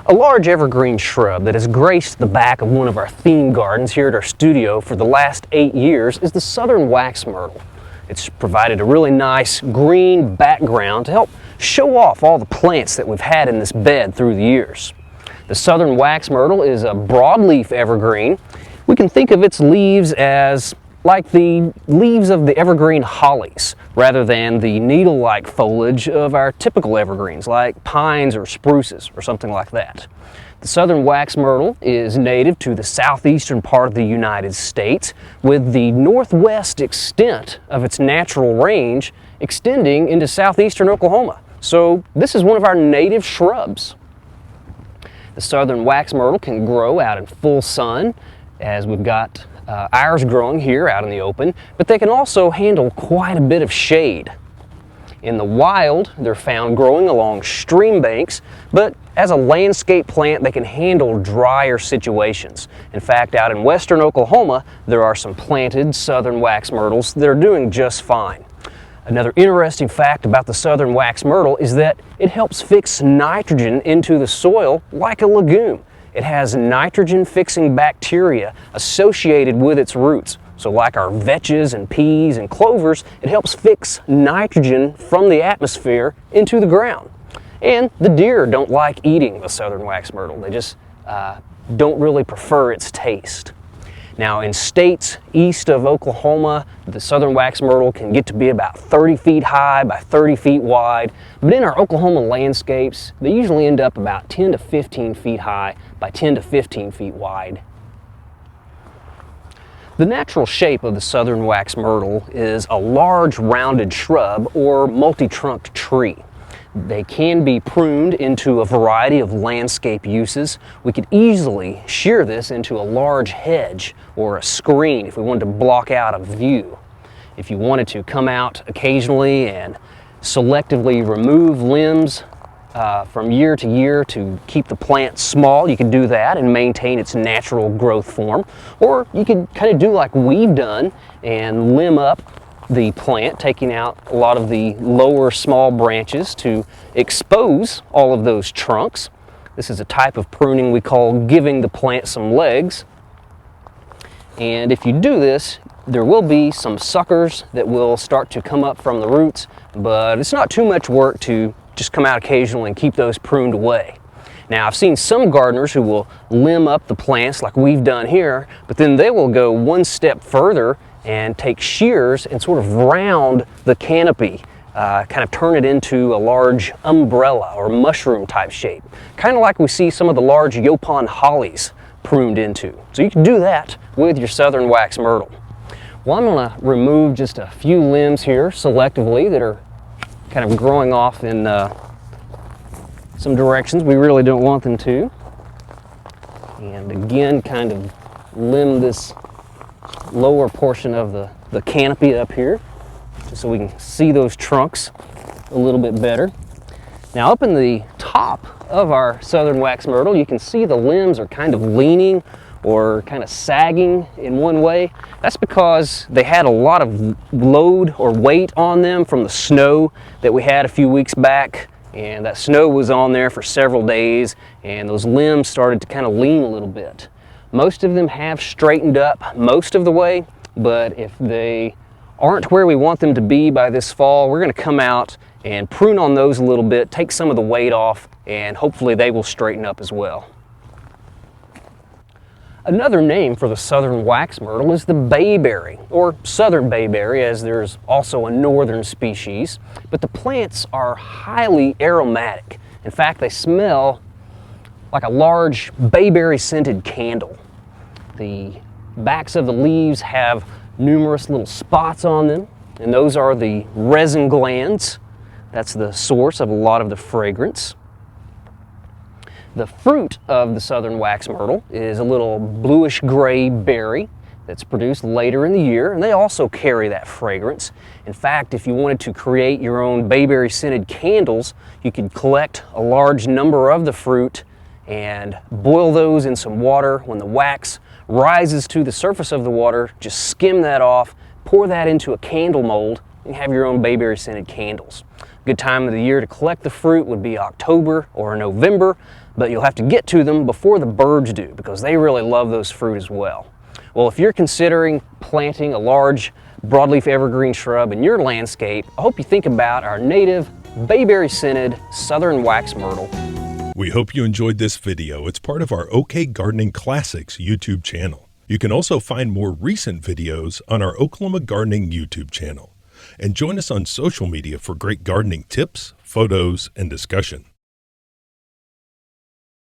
A large evergreen shrub that has graced the back of one of our theme gardens here at our studio for the last 8 years is the Southern Wax Myrtle. It's provided a really nice green background to help show off all the plants that we've had in this bed through the years. The Southern Wax Myrtle is a broadleaf evergreen. We can think of its leaves as like the leaves of the evergreen hollies, rather than the needle-like foliage of our typical evergreens like pines or spruces or something like that. The Southern Wax Myrtle is native to the southeastern part of the United States, with the northwest extent of its natural range extending into southeastern Oklahoma. So this is one of our native shrubs. The Southern Wax Myrtle can grow out in full sun, as we've got ours growing here out in the open, but they can also handle quite a bit of shade. In the wild, they're found growing along stream banks, but as a landscape plant, they can handle drier situations. In fact, out in western Oklahoma, there are some planted Southern Wax Myrtles that are doing just fine. Another interesting fact about the Southern Wax Myrtle is that it helps fix nitrogen into the soil like a legume. It has nitrogen-fixing bacteria associated with its roots. So like our vetches and peas and clovers, it helps fix nitrogen from the atmosphere into the ground. And the deer don't like eating the Southern Wax Myrtle. They just don't really prefer its taste. Now, in states east of Oklahoma, the Southern Wax Myrtle can get to be about 30 feet high by 30 feet wide, but in our Oklahoma landscapes, they usually end up about 10 to 15 feet high by 10 to 15 feet wide. The natural shape of the Southern Wax Myrtle is a large rounded shrub or multi-trunked tree. They can be pruned into a variety of landscape uses. We could easily shear this into a large hedge or a screen if we wanted to block out a view. If you wanted to come out occasionally and selectively remove limbs from year to year to keep the plant small, you could do that and maintain its natural growth form. Or you could kind of do like we've done and limb up the plant, taking out a lot of the lower small branches to expose all of those trunks. This is a type of pruning we call giving the plant some legs. And if you do this, there will be some suckers that will start to come up from the roots, but it's not too much work to just come out occasionally and keep those pruned away. Now, I've seen some gardeners who will limb up the plants like we've done here, but then they will go one step further and take shears and sort of round the canopy, kind of turn it into a large umbrella or mushroom type shape, kind of like we see some of the large Yopon hollies pruned into. So you can do that with your Southern Wax Myrtle. Well, I'm going to remove just a few limbs here selectively that are kind of growing off in some directions we really don't want them to. And again, kind of limb this lower portion of the canopy up here, just so we can see those trunks a little bit better. Now, up in the top of our Southern Wax Myrtle, you can see the limbs are kind of leaning or kind of sagging in one way. That's because they had a lot of load or weight on them from the snow that we had a few weeks back, and that snow was on there for several days, and those limbs started to kind of lean a little bit. Most of them have straightened up most of the way, but if they aren't where we want them to be by this fall, we're going to come out and prune on those a little bit, take some of the weight off, and hopefully they will straighten up as well. Another name for the Southern Wax Myrtle is the Bayberry, or Southern Bayberry, as there's also a northern species, but the plants are highly aromatic. In fact, they smell like a large bayberry scented candle. The backs of the leaves have numerous little spots on them, and those are the resin glands. That's the source of a lot of the fragrance. The fruit of the Southern Wax Myrtle is a little bluish gray berry that's produced later in the year, and they also carry that fragrance. In fact, if you wanted to create your own bayberry scented candles, you could collect a large number of the fruit and boil those in some water. When the wax rises to the surface of the water, just skim that off, pour that into a candle mold, and have your own bayberry scented candles. Good time of the year to collect the fruit would be October or November, but you'll have to get to them before the birds do because they really love those fruit as well. Well, if you're considering planting a large broadleaf evergreen shrub in your landscape, I hope you think about our native bayberry scented Southern Wax Myrtle. We hope you enjoyed this video. It's part of our OK Gardening Classics YouTube channel. You can also find more recent videos on our Oklahoma Gardening YouTube channel. And join us on social media for great gardening tips, photos, and discussion.